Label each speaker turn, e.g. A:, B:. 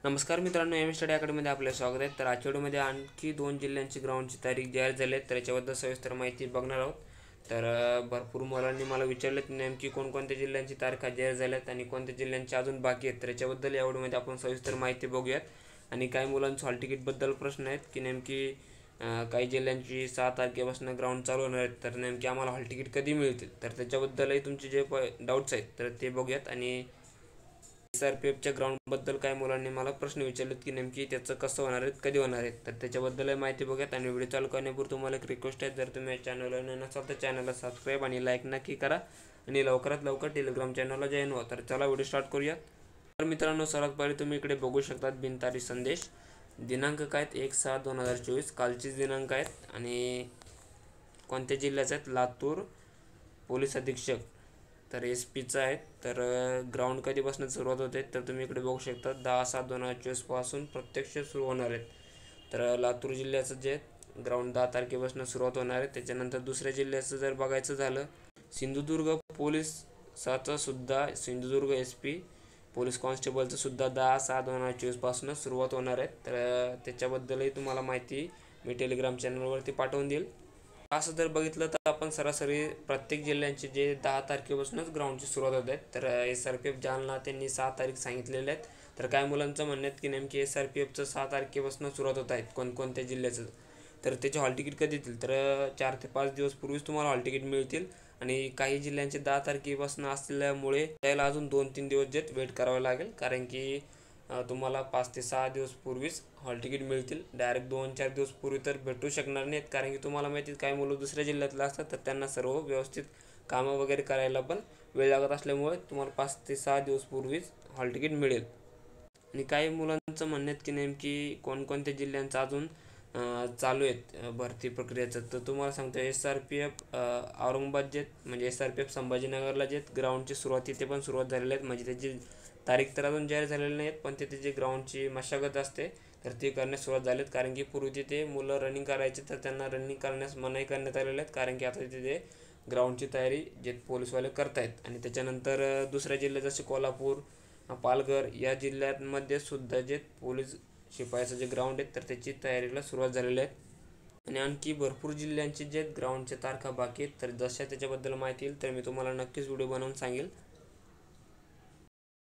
A: नमस्कार मित्रांनो, M study अकॅडमीमध्ये आपले स्वागत आहे. तर आजच्या व्हिडिओमध्ये आणखी 2 जिल्ह्यांची ग्राउंडची तारीख जाहीर झाली आहे, तर याच्याबद्दल सविस्तर माहिती बघणार आहोत. तर भरपूर मुलांनी मला विचारलं की नेमकी कोणकोणत्या जिल्ह्यांची तारखा जाहीर झाल्यात आणि कोणत्या जिल्ह्यांची अजून बाकी आहेत. तर याच्याबद्दल या व्हिडिओमध्ये आपण सविस्तर माहिती बघूयात. आणि काही मुलांचं हॉल तिकीटबद्दल प्रश्न आहेत की नेमकी काही जिल्ह्यांची 6 तारखेपासून ग्राउंड चालू होणार आहेत, तर नेमकी आम्हाला हॉल तिकीट कधी मिळतील. तर त्याच्याबद्दलही तुमचे जे डाऊट्स आहेत तर ते बघूयात. आणि SRPFच्या ग्राउंडबद्दल काही मुलांनी मला प्रश्न विचारलेत की नेमकी त्याचं कसं होणार आहेत, कधी होणार आहेत. तर त्याच्याबद्दलही माहिती बघूयात. आणि व्हिडिओ चालू करण्यापूर्वी तुम्हाला एक रिक्वेस्ट आहे, जर तुम्ही या चॅनलला नसाल तर चॅनलला सबस्क्राईब आणि लाईक नक्की करा. आणि लवकरात लवकर टेलिग्राम चॅनलला जॉईन व्हा. तर चला व्हिडिओ स्टार्ट करूया. तर मित्रांनो, सर्वात पहिले तुम्ही इकडे बघू शकतात बिनतारीख संदेश. दिनांक काय आहेत 1/7/2024, कालचीच दिनांक आहेत. आणि कोणत्या जिल्ह्याचे आहेत, लातूर. पोलीस अधीक्षक तर SP आहे. तर ग्राउंड कधीपासून सुरुवात होते तर तुम्ही इकडे बघू शकता 10/7/2024 पासून प्रत्यक्ष सुरू होणार आहेत. तर लातूर जिल्ह्याचं जे ग्राउंड 10 तारखेपासून सुरुवात होणार आहे. त्याच्यानंतर दुसऱ्या जिल्ह्याचं जर बघायचं झालं, सिंधुदुर्ग पोलीसाचं सुद्धा, सिंधुदुर्ग SP पोलीस कॉन्स्टेबलचं सुद्धा 10/6/2024 पासून सुरुवात होणार आहे. तर त्याच्याबद्दलही तुम्हाला माहिती मी टेलिग्राम चॅनलवरती पाठवून देईल. असं जर बघितलं तर आपण सरासरी प्रत्येक जिल्ह्यांचे जे 10 तारखेपासूनच ग्राउंडची सुरुवात होत आहे. तर SRPF जालना त्यांनी 6 तारीख सांगितलेले आहेत. तर काय मुलांचं म्हणणं आहे की नेमकी SRPFचं 6 तारखेपासून सुरुवात होत आहेत कोणकोणत्या जिल्ह्याचं. तर त्याचे हॉल तिकीट कधी येतील, तर 4 ते 5 दिवस पूर्वीच तुम्हाला हॉल तिकीट मिळतील. आणि काही जिल्ह्यांचे 10 तारखेपासून असल्यामुळे त्याला अजून 2-3 दिवस जे वेट करावं लागेल, कारण की तुम्हाला 5 ते 6 दिवस पूर्वीच हॉल तिकीट मिळतील. डायरेक्ट 2-4 दिवस पूर्वी तर भेटू शकणार नाहीत, कारण की तुम्हाला माहिती काही मुलं दुसऱ्या जिल्ह्यातलं असतात, तर त्यांना सर्व व्यवस्थित कामं वगैरे करायला पण वेळ लागत असल्यामुळे तुम्हाला 5 ते 6 दिवस पूर्वीच हॉल तिकीट मिळेल. आणि काही मुलांचं म्हणणं आहे की नेमकी कोणकोणत्या जिल्ह्यांचं अजून चालू आहेत भरती प्रक्रियेचं. तर तुम्हाला सांगतो, SRPF औरंगाबाद जे म्हणजे SRPF संभाजीनगरला जे ग्राउंडची सुरुवात ते पण सुरुवात झालेली आहेत. म्हणजे त्याची तारीख तर अजून जाहीर झालेली नाहीत, पण तिथे जे ग्राउंडची मशागत असते तर ती करण्यास सुरुवात झालीत. कारण की पूर्वी तिथे मुलं रनिंग करायचे, तर त्यांना रनिंग करण्यास मनाई करण्यात आलेले आहेत, कारण की आता तिथे ग्राउंडची तयारी जे पोलीसवाले करतायत. आणि त्याच्यानंतर दुसऱ्या जिल्ह्यात जसे कोल्हापूर, पालघर या जिल्ह्यांमध्ये सुद्धा जे पोलीस शिपायाचं जे ग्राउंड आहे तर त्याची तयारीला सुरुवात झालेली आहे. आणि आणखी भरपूर जिल्ह्यांचे जे ग्राउंडच्या तारखा बाकी आहेत, तर जशा त्याच्याबद्दल माहिती येईल तर मी तुम्हाला नक्कीच व्हिडिओ बनवून सांगेल.